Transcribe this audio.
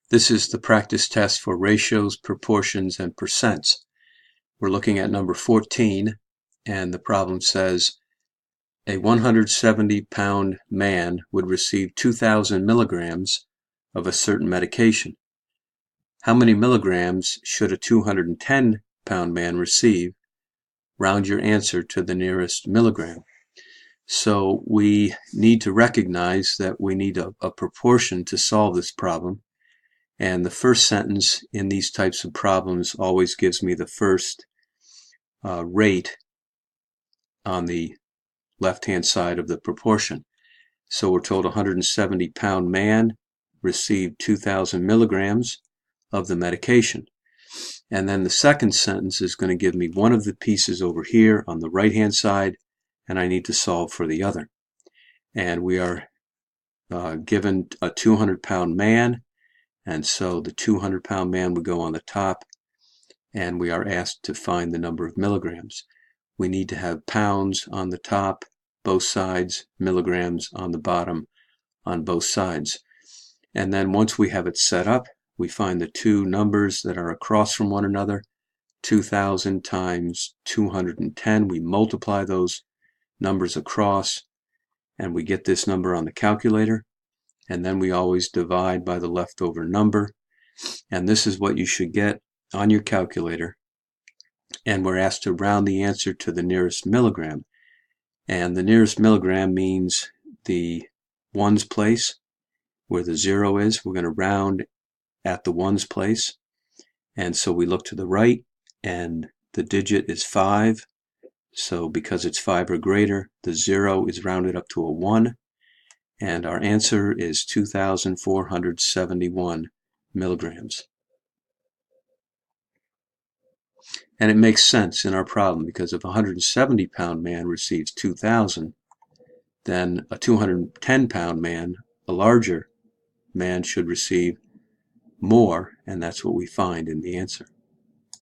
This is the practice test for ratios, proportions, and percents. We're looking at number 14, and the problem says a 170-pound man would receive 2,000 milligrams of a certain medication. How many milligrams should a 210-pound man receive? Round your answer to the nearest milligram. So we need to recognize that we need a proportion to solve this problem. And the first sentence in these types of problems always gives me the first rate on the left-hand side of the proportion. So we're told a 170-pound man received 2,000 milligrams of the medication. And then the second sentence is going to give me one of the pieces over here on the right-hand side, and I need to solve for the other. And we are given a 200-pound man, and so the 200-pound man would go on the top, and we are asked to find the number of milligrams. We need to have pounds on the top, both sides, milligrams on the bottom, on both sides. And then once we have it set up, we find the two numbers that are across from one another, 2,000 times 210. We multiply those numbers across, and we get this number on the calculator. And then we always divide by the leftover number. And this is what you should get on your calculator. And we're asked to round the answer to the nearest milligram. And the nearest milligram means the ones place, where the 0 is. We're going to round at the ones place. And so we look to the right, and the digit is 5. So because it's 5 or greater, the 0 is rounded up to a 1. And our answer is 2,471 milligrams. And it makes sense in our problem, because if a 170-pound man receives 2,000, then a 210-pound man, a larger man, should receive more, and that's what we find in the answer.